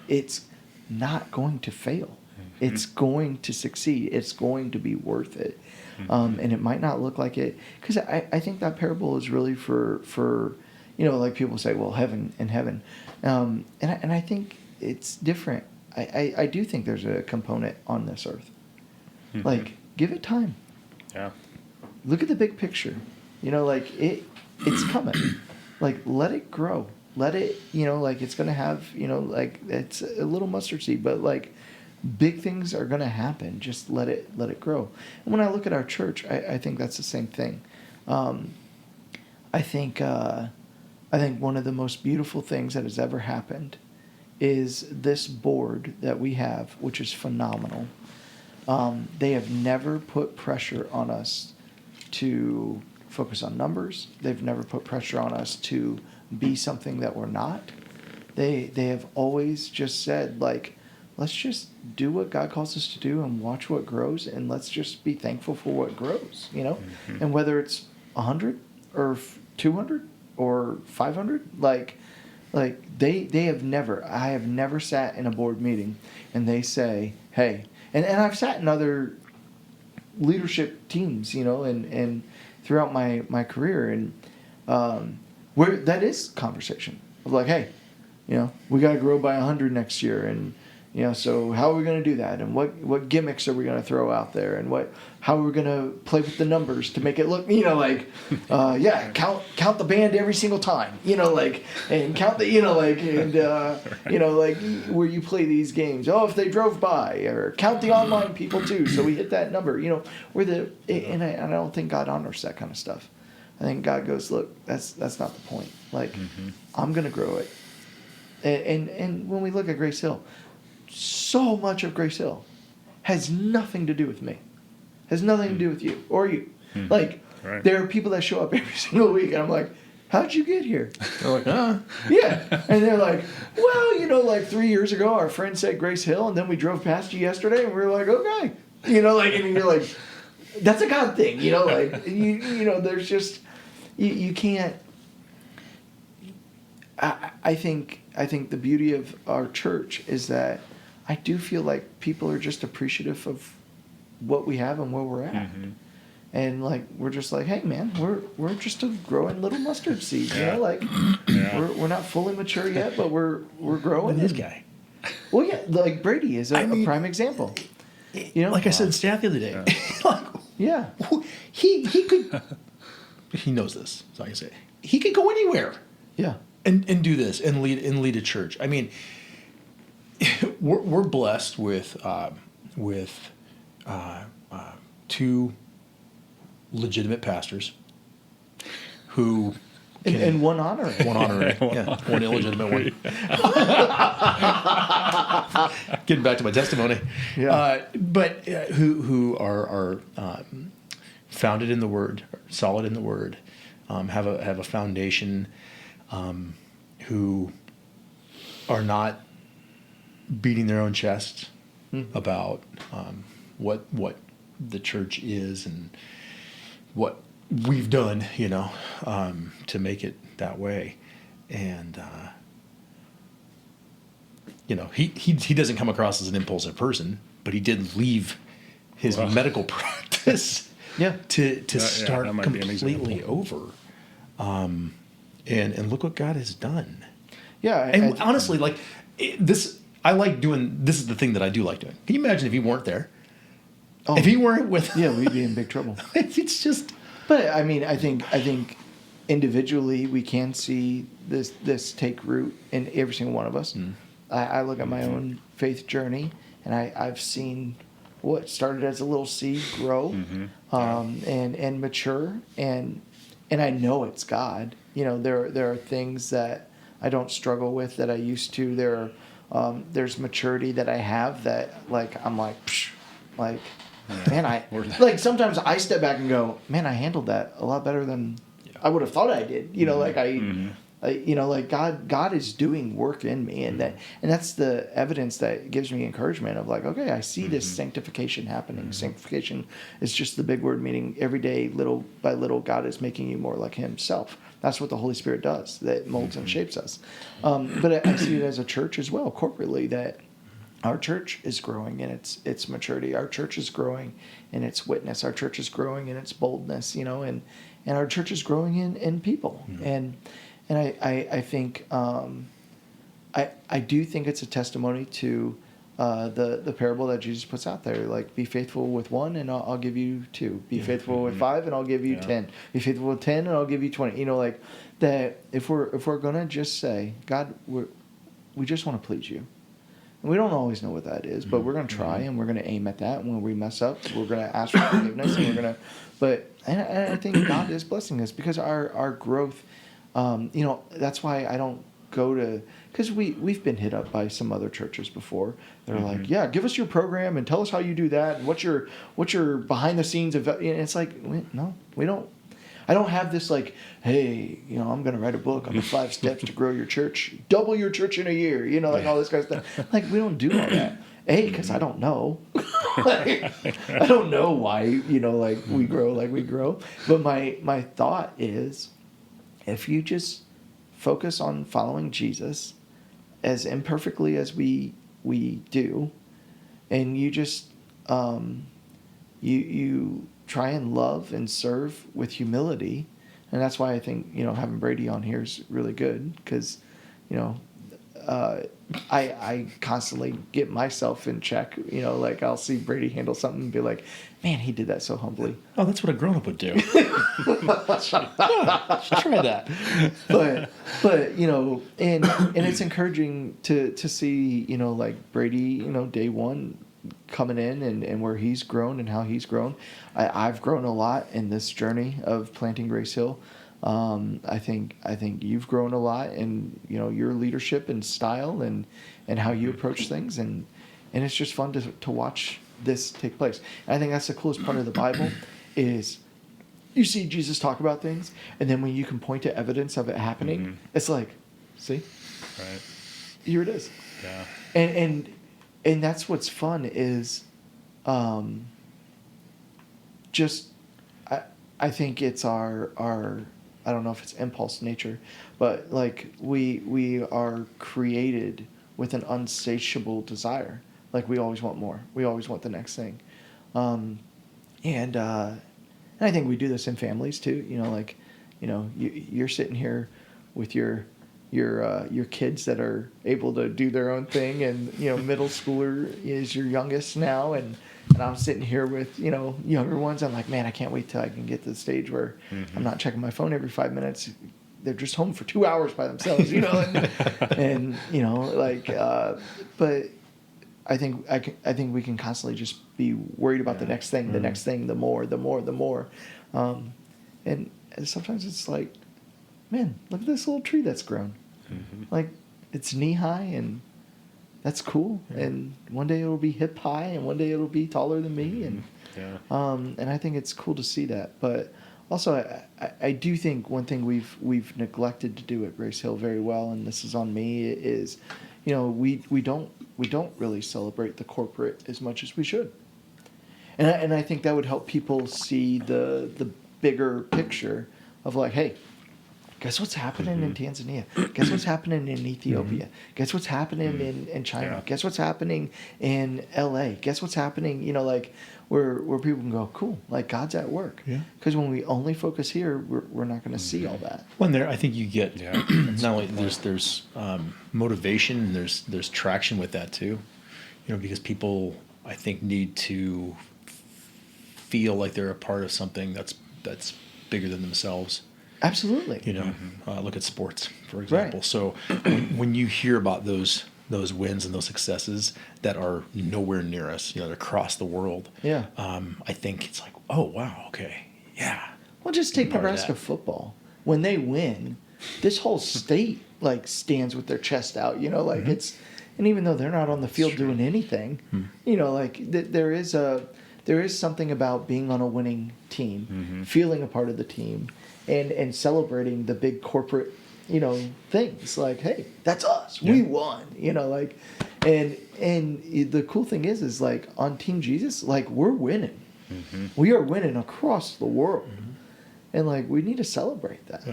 S3: it's not going to fail. It's going to succeed. It's going to be worth it. And it might not look like it, because I think that parable is really for like people say, well, heaven and heaven. And I think it's different. I do think there's a component on this earth. Like, give it time.
S2: Yeah. Look
S3: at the big picture. It's coming. Like, let it grow. Let it, it's going to have, it's a little mustard seed, but like, big things are going to happen. Just let it grow. And when I look at our church, I think that's the same thing. I think one of the most beautiful things that has ever happened is this board that we have, which is phenomenal. They have never put pressure on us to focus on numbers. They've never put pressure on us to be something that we're not. They have always just said, like, let's just do what God calls us to do and watch what grows, and let's just be thankful for what grows, And whether it's 100 or 200 or 500, like they have never, I have never sat in a board meeting and they say, hey, and I've sat in other leadership teams, and throughout my career, and where that is conversation of like, hey, we got to grow by 100 next year, and so how are we going to do that, and what gimmicks are we going to throw out there, and how are we going to play with the numbers to make it look, count the band every single time, and count the, and where you play these games. Oh, if they drove by, or count the online people too, so we hit that number. And I don't think God honors that kind of stuff. I think God goes, look, that's not the point. Like, I'm going to grow it, and when we look at GraceHill, so much of GraceHill has nothing to do with me. Has nothing to do with you or you. Like, right. There are people that show up every single week, and I'm like, how'd you get here?
S1: They're like, huh?
S3: Yeah. And they're like, well, like 3 years ago, our friend said GraceHill, and then we drove past you yesterday, and we were like, okay. And you're like, that's a God thing, there's just, you can't. I think the beauty of our church is that I do feel like people are just appreciative of what we have and where we're at. And like, we're just like, hey man, we're just a growing little mustard seed, we're not fully mature yet, but we're growing.
S1: This guy.
S3: Well, yeah, like Brady is a prime example.
S1: Like I said in staff the other day.
S3: Yeah.
S1: He could. He knows this, so I can say he could go anywhere.
S3: Yeah.
S1: And do this and lead a church. I mean, we're blessed with two legitimate pastors who
S3: and one honorary.
S1: One illegitimate one. Getting back to my testimony, but who are founded in the Word, solid in the Word, have a foundation. Who are not beating their own chest about what the church is and what we've done, to make it that way. And he doesn't come across as an impulsive person, but he did leave his medical practice to start
S2: that might be an
S1: completely
S2: example.
S1: over. And look what God has done.
S3: Yeah.
S1: And honestly, like I like doing. This is the thing that I do like doing. Can you imagine if he weren't there? If he weren't with,
S3: we'd be in big trouble.
S1: It's just.
S3: But I mean, I think individually we can see this take root in every single one of us. I look at my own faith journey, and I've seen what started as a little seed grow, and mature, and I know it's God. There are things that I don't struggle with that I used to. There's maturity that I have that I'm like, psh, like. Man, sometimes I step back and go, man, I handled that a lot better than I would have thought I did. God is doing work in me, and that's the evidence that gives me encouragement of okay, I see this sanctification happening. Sanctification is just the big word meaning every day, little by little, God is making you more like Himself. That's what the Holy Spirit does. That molds and shapes us. But I see it as a church as well, corporately, that our church is growing in its maturity. Our church is growing in its witness. Our church is growing in its boldness, and our church is growing in people. And I think I do think it's a testimony to the parable that Jesus puts out there. Like, be faithful with one, and I'll give you two. Be faithful with 5, and I'll give you 10. Be faithful with 10, and I'll give you 20. That if we're gonna just say, God, we just want to please you. And we don't always know what that is, but we're going to try, and we're going to aim at that. When we mess up, we're going to ask for forgiveness, and we're going to. But I think God is blessing us because our growth. That's why I don't go to, because we've been hit up by some other churches before. They're like, yeah, give us your program and tell us how you do that, and what's your behind the scenes of. And it's like, no, we don't. I don't have this hey, I'm going to write a book on the 5 steps to grow your church, double your church in a year, all this kind of stuff. We don't do all that. Because I don't know. I don't know why, we grow like we grow. But my thought is, if you just focus on following Jesus as imperfectly as we do, and you just you try and love and serve with humility. And that's why I think, having Brady on here is really good, because, I constantly get myself in check. I'll see Brady handle something and be like, man, he did that so humbly.
S1: Oh, that's what a grown-up would do. Try that.
S3: But and it's encouraging to see, Brady, day one, coming in and where he's grown and how he's grown. I've grown a lot in this journey of planting GraceHill. I think you've grown a lot in your leadership and style and how you approach things, and it's just fun to watch this take place. And I think that's the coolest part of the Bible is you see Jesus talk about things, and then when you can point to evidence of it happening, it's like, see,
S2: right,
S3: here it is.
S2: Yeah.
S3: And that's what's fun is, just I think it's our I don't know if it's impulse nature, but we are created with an unsatiable desire. We always want more. We always want the next thing, and I think we do this in families too. You're sitting here with your kids that are able to do their own thing, and middle schooler is your youngest now, and I'm sitting here with younger ones. I'm like, man, I can't wait till I can get to the stage where I'm not checking my phone every 5 minutes. They're just home for 2 hours by themselves, but I think we can constantly just be worried about the next thing, the next thing, the more, and sometimes it's like, man, look at this little tree that's grown. It's knee high, and that's cool. And one day it'll be hip high, and one day it'll be taller than me. And and I think it's cool to see that. But also, I do think one thing we've neglected to do at GraceHill very well, and this is on me, is we don't we don't really celebrate the corporate as much as we should. And I think that would help people see the bigger picture of like, hey, guess what's happening in Tanzania? Guess what's happening in Ethiopia? Guess what's happening in China?
S2: Yeah.
S3: Guess what's happening in LA? Guess what's happening, like where people can go, cool, like God's at work.
S1: Yeah.
S3: Because when we only focus here, we're not going to see all that.
S1: Well, and there, I think you get
S2: Yeah.
S1: not only there's motivation and there's traction with that too, because people I think need to feel like they're a part of something that's bigger than themselves.
S3: Absolutely.
S1: Look at sports, for example.
S3: Right.
S1: So when you hear about those wins and those successes that are nowhere near us, they're across the world.
S3: Yeah.
S1: I think it's like, oh wow, okay, yeah.
S3: Well, just take
S1: Part of
S3: Nebraska
S1: that.
S3: football. When they win, this whole state like stands with their chest out.
S1: Mm-hmm.
S3: It's, and even though they're not on the field doing anything, there is something about being on a winning team, feeling a part of the team, and celebrating the big corporate, things like, hey, that's us, we won, and the cool thing is like on Team Jesus, like we're winning, we are winning across the world, and like we need to celebrate that,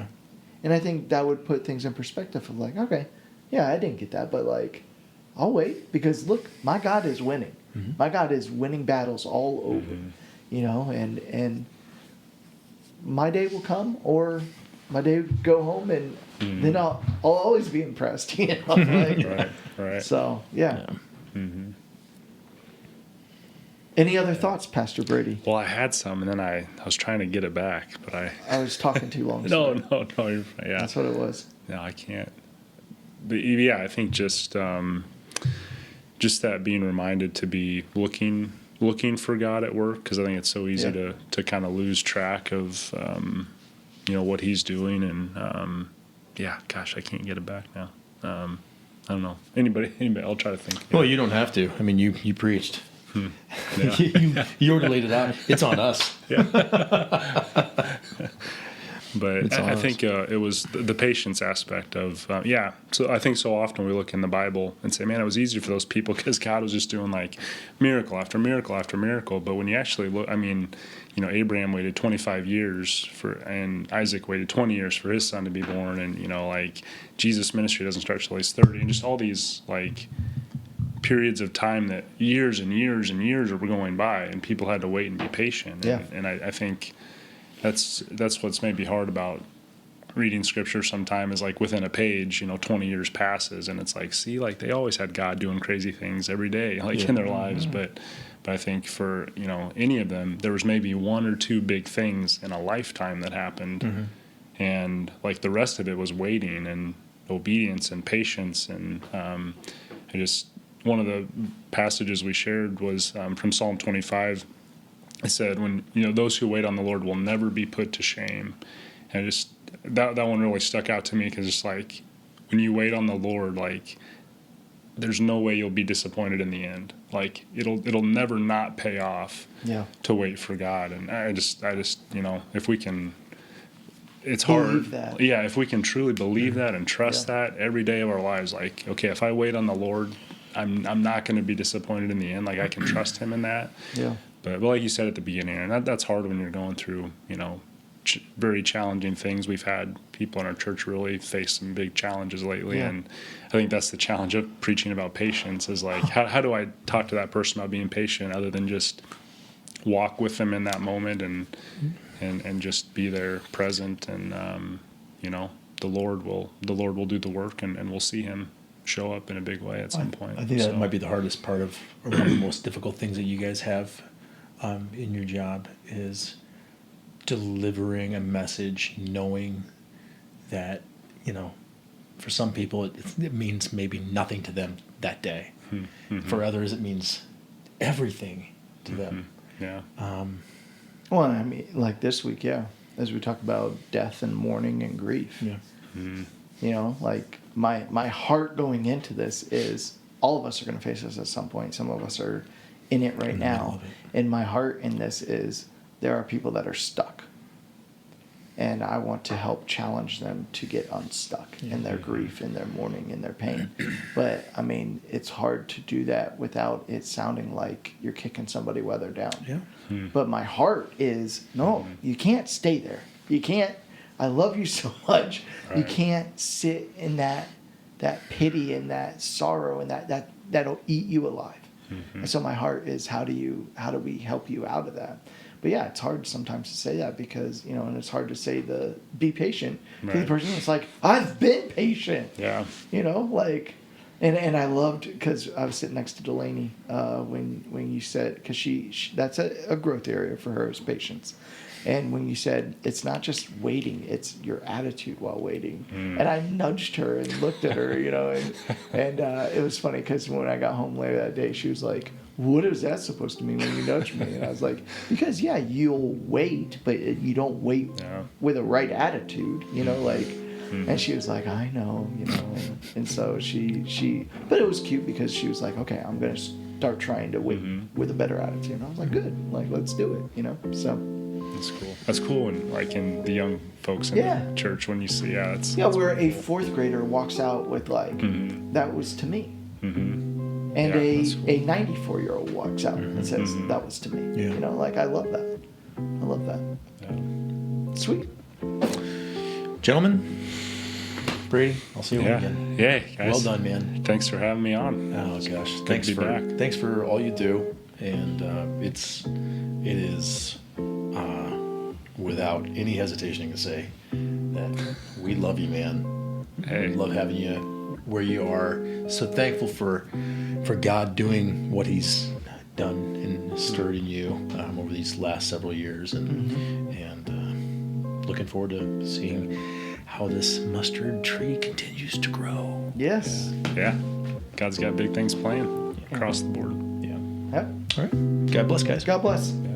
S3: and I think that would put things in perspective of like, okay, yeah, I didn't get that, but like, I'll wait because look, my God is winning. My God is winning battles all over, and my day will come, or my day will go home, and then I'll always be impressed, like,
S2: Right.
S3: So yeah. Any other thoughts, Pastor Brady?
S2: Well, I had some, and then I was trying to get it back, but
S3: I was talking too long.
S2: no,
S3: sorry.
S2: you're fine. Yeah.
S3: That's what it was.
S2: No, I can't. But yeah, I think just that being reminded to be looking for God at work, because I think it's so easy to kind of lose track of what He's doing, and gosh, I can't get it back now. I don't know. Anybody? I'll try to think.
S1: Well, you don't have to. I mean, you preached.
S2: Yeah.
S1: you already laid it out. It's on us.
S2: But I think it was the patience aspect of, So I think so often we look in the Bible and say, man, it was easier for those people because God was just doing like miracle after miracle after miracle. But when you actually look, I mean, Abraham waited 25 years and Isaac waited 20 years for his son to be born. And, like Jesus' ministry doesn't start till he's 30. And just all these like periods of time that years and years and years were going by and people had to wait and be patient. And I think that's what's maybe hard about reading scripture sometime is like within a page, 20 years passes and it's like, see, like they always had God doing crazy things every day, like in their lives. But I think for, any of them, there was maybe one or two big things in a lifetime that happened. And like the rest of it was waiting and obedience and patience. And one of the passages we shared was from Psalm 25. It said, when, those who wait on the Lord will never be put to shame. And that one really stuck out to me because it's like, when you wait on the Lord, like, there's no way you'll be disappointed in the end. Like, it'll never not pay off to wait for God. And I just, if we can, it's
S3: Believe
S2: hard.
S3: that.
S2: Yeah, if we can truly believe that and trust that every day of our lives, like, okay, if I wait on the Lord, I'm not going to be disappointed in the end. Like, I can trust Him in that.
S3: Yeah.
S2: But like you said at the beginning, and that's hard when you're going through, very challenging things. We've had people in our church really face some big challenges lately, and I think that's the challenge of preaching about patience is like, how do I talk to that person about being patient other than just walk with them in that moment and just be there present, and the Lord will do the work, and we'll see Him show up in a big way at some point.
S1: I think that might be the hardest part of, or one of the most difficult things that you guys have in your job is delivering a message, knowing that, for some people it means maybe nothing to them that day. For others, it means everything to them.
S2: Yeah.
S3: Well, I mean, like this week, as we talk about death and mourning and grief.
S1: Yeah.
S3: Like my heart going into this is all of us are going to face this at some point. Some of us are in it right now. And my heart in this is there are people that are stuck. And I want to help challenge them to get unstuck in their grief, in their mourning, in their pain. But I mean, it's hard to do that without it sounding like you're kicking somebody while they're down.
S1: Yeah.
S3: But my heart is, no, you can't stay there. You can't, I love you so much. You
S2: Right.
S3: can't sit in that pity and that sorrow and that'll eat you alive. And so my heart is, how do we help you out of that? But yeah, it's hard sometimes to say that because, and it's hard to say be patient to the
S2: Right.
S3: person that's like, I've been patient.
S2: Yeah.
S3: And I loved, because I was sitting next to Delaney when you said, because she that's a growth area for her is patience. And when you said, it's not just waiting, it's your attitude while waiting. And I nudged her and looked at her, and it was funny because when I got home later that day, she was like, what is that supposed to mean when you nudge me? And I was like, because, yeah, you'll wait, but you don't wait with a right attitude, And she was like, I know, and so she, but it was cute because she was like, okay, I'm going to start trying to wait with a better attitude. And I was like, good, let's do it, so.
S2: That's cool. That's cool. And like in the young folks in the church, when you see, that's
S3: where a fourth grader walks out with like, that was to me. And
S2: that's cool.
S3: a 94-year-old walks out and says, that was to me.
S1: Yeah.
S3: I love that. I love that.
S2: Yeah.
S3: Sweet.
S1: Gentlemen, Brady, I'll see you again.
S2: Yeah, guys.
S1: Well done, man.
S2: Thanks for having me on.
S1: Oh gosh,
S2: Good to be back.
S1: thanks for all you do, and it is without any hesitation to say that we love you, man.
S2: Hey.
S1: We love having you where you are. So thankful for God doing what He's done and stirred in you over these last several years, and looking forward to seeing how this mustard tree continues to grow.
S3: Yes.
S2: Yeah. God's got big things planned across the board.
S1: Yeah.
S3: Yep.
S1: All right. God bless, guys.
S3: God bless.
S2: Yeah.